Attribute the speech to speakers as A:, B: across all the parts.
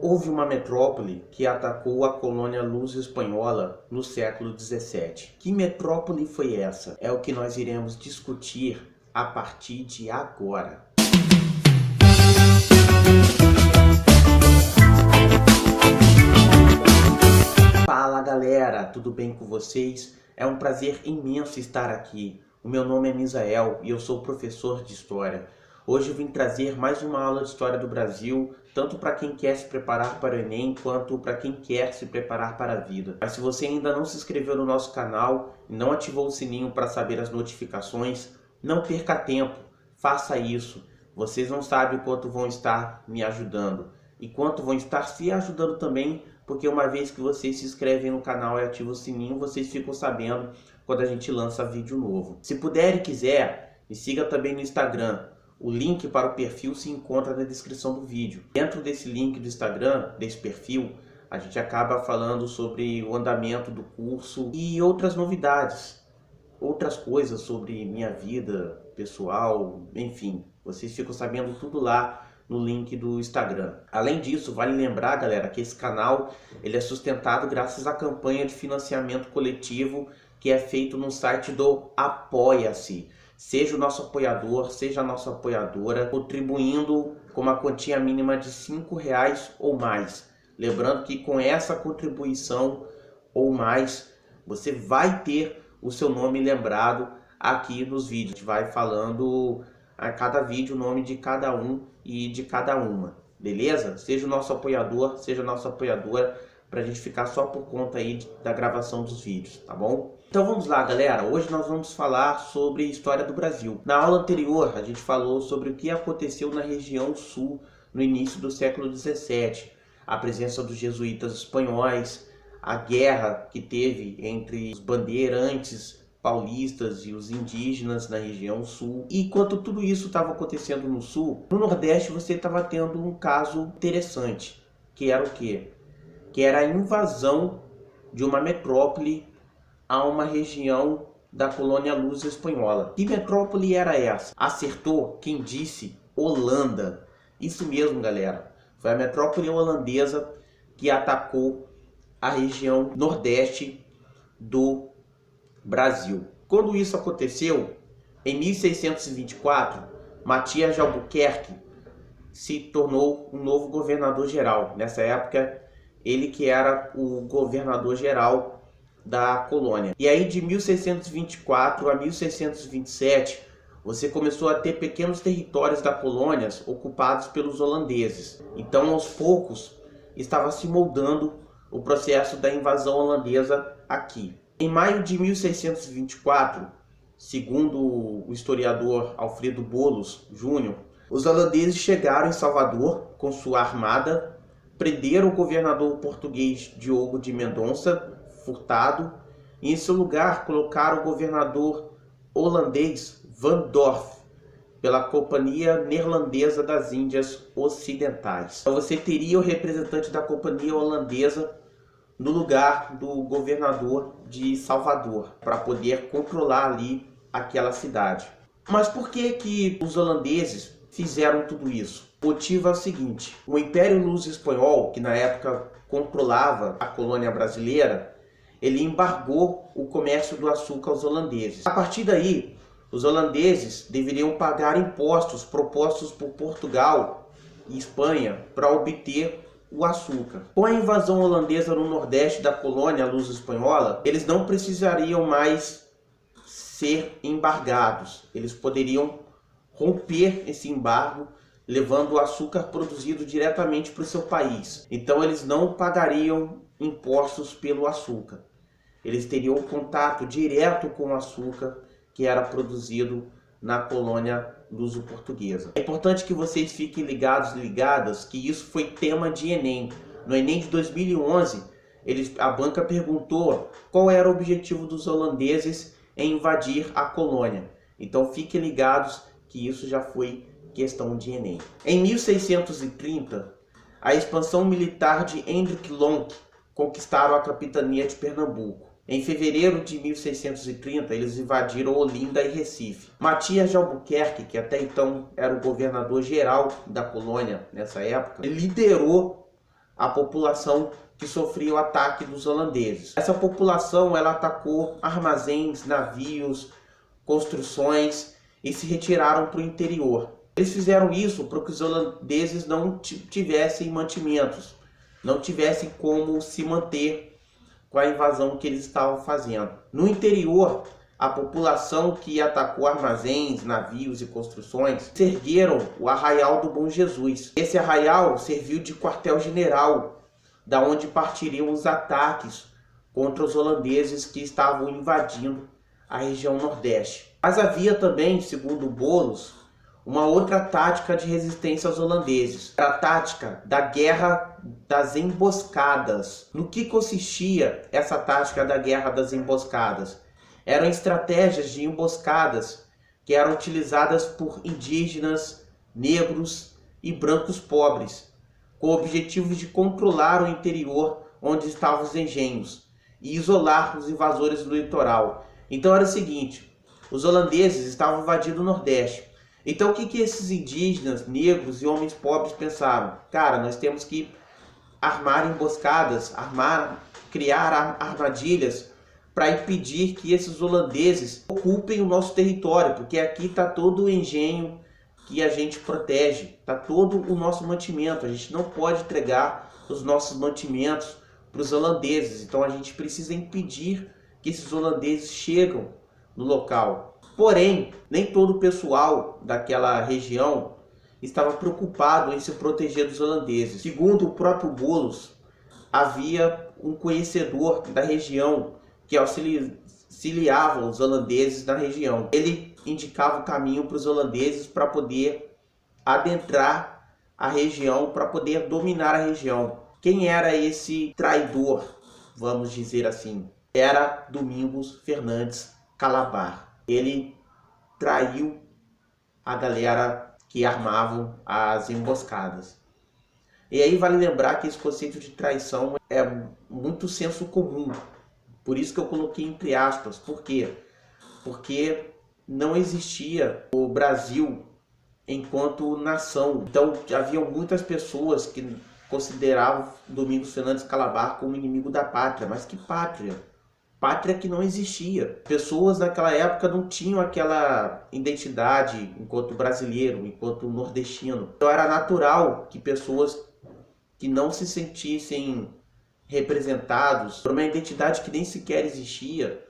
A: Houve uma metrópole que atacou a colônia luso-espanhola no século XVII. Que metrópole foi essa? É o que nós iremos discutir a partir de agora. Fala galera, tudo bem com vocês? É um prazer imenso estar aqui. O meu nome é Misael e eu sou professor de História. Hoje eu vim trazer mais uma aula de História do Brasil, tanto para quem quer se preparar para o Enem, quanto para quem quer se preparar para a vida. Mas se você ainda não se inscreveu no nosso canal e não ativou o sininho para saber as notificações, não perca tempo, faça isso. Vocês não sabem o quanto vão estar me ajudando e quanto vão estar se ajudando também, porque uma vez que vocês se inscrevem no canal e ativam o sininho, vocês ficam sabendo quando a gente lança vídeo novo. Se puder e quiser, me siga também no Instagram. O link para o perfil se encontra na descrição do vídeo. Dentro desse link do Instagram, desse perfil, a gente acaba falando sobre o andamento do curso e outras novidades, outras coisas sobre minha vida pessoal, enfim. Vocês ficam sabendo tudo lá no link do Instagram. Além disso, vale lembrar, galera, que esse canal ele é sustentado graças à campanha de financiamento coletivo que é feito no site do Apoia-se. Seja o nosso apoiador, seja a nossa apoiadora, contribuindo com uma quantia mínima de R$5 ou mais. Lembrando que com essa contribuição ou mais, você vai ter o seu nome lembrado aqui nos vídeos. A gente vai falando a cada vídeo o nome de cada um e de cada uma, beleza? Seja o nosso apoiador, seja a nossa apoiadora, pra gente ficar só por conta aí da gravação dos vídeos, tá bom? Então vamos lá, galera. Hoje nós vamos falar sobre história do Brasil. Na aula anterior, a gente falou sobre o que aconteceu na região sul no início do século XVII. A presença dos jesuítas espanhóis, a guerra que teve entre os bandeirantes paulistas e os indígenas na região sul. E enquanto tudo isso estava acontecendo no sul, no nordeste você estava tendo um caso interessante, que era o quê? Que era a invasão de uma metrópole a uma região da colônia luso-espanhola. Que metrópole era essa? Acertou quem disse? Holanda. Isso mesmo, galera. Foi a metrópole holandesa que atacou a região nordeste do Brasil. Quando isso aconteceu, em 1624, Matias de Albuquerque se tornou um novo governador geral. Nessa época, ele que era o governador geral da colônia. E aí de 1624 a 1627, você começou a ter pequenos territórios da colônia ocupados pelos holandeses. Então, aos poucos, estava se moldando o processo da invasão holandesa aqui. Em maio de 1624, segundo o historiador Alfredo Bolos Júnior, os holandeses chegaram em Salvador com sua armada, prenderam o governador português Diogo de Mendonça Furtado e em seu lugar colocaram o governador holandês Van Dorff pela Companhia Neerlandesa das Índias Ocidentais. Então você teria o representante da Companhia Holandesa no lugar do governador de Salvador para poder controlar ali aquela cidade. Mas por que os holandeses fizeram tudo isso? O motivo é o seguinte: o Império Luso-Espanhol, que na época controlava a colônia brasileira, ele embargou o comércio do açúcar aos holandeses. A partir daí, os holandeses deveriam pagar impostos propostos por Portugal e Espanha para obter o açúcar. Com a invasão holandesa no nordeste da colônia luso-espanhola, eles não precisariam mais ser embargados. Eles poderiam romper esse embargo, levando o açúcar produzido diretamente para o seu país. Então eles não pagariam impostos pelo açúcar. Eles teriam contato direto com o açúcar que era produzido na colônia luso-portuguesa. É importante que vocês fiquem ligados e ligadas que isso foi tema de Enem. No Enem de 2011, a banca perguntou qual era o objetivo dos holandeses em invadir a colônia. Então fiquem ligados que isso já foi questão de Enem. Em 1630, a expansão militar de Hendrik Lonck conquistaram a capitania de Pernambuco. Em fevereiro de 1630, eles invadiram Olinda e Recife. Matias de Albuquerque, que até então era o governador geral da colônia nessa época, liderou a população que sofria o ataque dos holandeses. Essa população ela atacou armazéns, navios, construções e se retiraram para o interior. Eles fizeram isso para que os holandeses não tivessem mantimentos, não tivessem como se manter com a invasão que eles estavam fazendo. No interior, a população que atacou armazéns, navios e construções ergueram o Arraial do Bom Jesus. Esse arraial serviu de quartel-general, da onde partiriam os ataques contra os holandeses que estavam invadindo a região Nordeste. Mas havia também, segundo Bolos, uma outra tática de resistência aos holandeses. Era a tática da Guerra das Emboscadas. No que consistia essa tática da Guerra das Emboscadas? Eram estratégias de emboscadas que eram utilizadas por indígenas, negros e brancos pobres, com o objetivo de controlar o interior onde estavam os engenhos e isolar os invasores do litoral. Então era o seguinte, os holandeses estavam invadindo o Nordeste. Então o que esses indígenas, negros e homens pobres pensaram? Cara, nós temos que armar emboscadas, criar armadilhas para impedir que esses holandeses ocupem o nosso território, porque aqui está todo o engenho que a gente protege, está todo o nosso mantimento, a gente não pode entregar os nossos mantimentos para os holandeses, então a gente precisa impedir que esses holandeses cheguem no local. Porém, nem todo o pessoal daquela região estava preocupado em se proteger dos holandeses. Segundo o próprio Bolos, havia um conhecedor da região que auxiliava os holandeses na região. Ele indicava o caminho para os holandeses para poder adentrar a região, para poder dominar a região. Quem era esse traidor, vamos dizer assim? Era Domingos Fernandes Calabar. Ele traiu a galera que armavam as emboscadas. E aí vale lembrar que esse conceito de traição é muito senso comum. Por isso que eu coloquei entre aspas. Por quê? Porque não existia o Brasil enquanto nação. Então haviam muitas pessoas que consideravam Domingos Fernandes Calabar como inimigo da pátria. Mas que pátria? Pátria que não existia. Pessoas naquela época não tinham aquela identidade enquanto brasileiro, enquanto nordestino. Então era natural que pessoas que não se sentissem representados por uma identidade que nem sequer existia,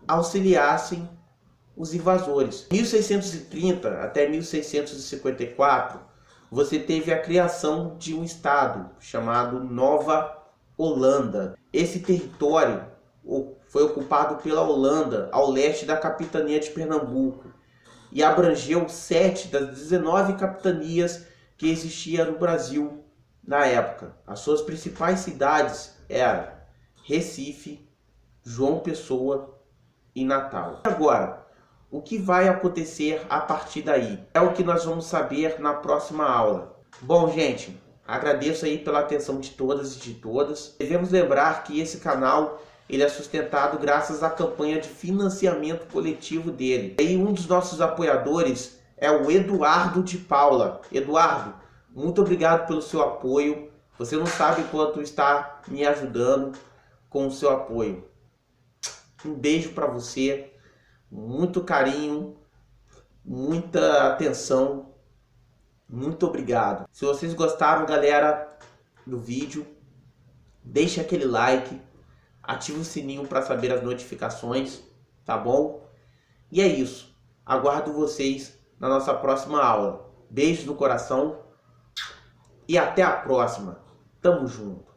A: auxiliassem os invasores. Em 1630 até 1654, você teve a criação de um estado chamado Nova Holanda. Esse território foi ocupado pela Holanda ao leste da capitania de Pernambuco e abrangeu 7 das 19 capitanias que existiam no Brasil na época. As suas principais cidades eram Recife, João Pessoa e Natal. Agora, o que vai acontecer a partir daí? É o que nós vamos saber na próxima aula. Bom, gente, agradeço aí pela atenção de todas e de todas. Devemos lembrar que esse canal ele é sustentado graças à campanha de financiamento coletivo dele. E um dos nossos apoiadores é o Eduardo de Paula. Eduardo, muito obrigado pelo seu apoio. Você não sabe quanto está me ajudando com o seu apoio. Um beijo para você, muito carinho, muita atenção, muito obrigado. Se vocês gostaram, galera, do vídeo, deixe aquele like, ative o sininho para saber as notificações, tá bom? E é isso. Aguardo vocês na nossa próxima aula. Beijos no coração e até a próxima. Tamo junto.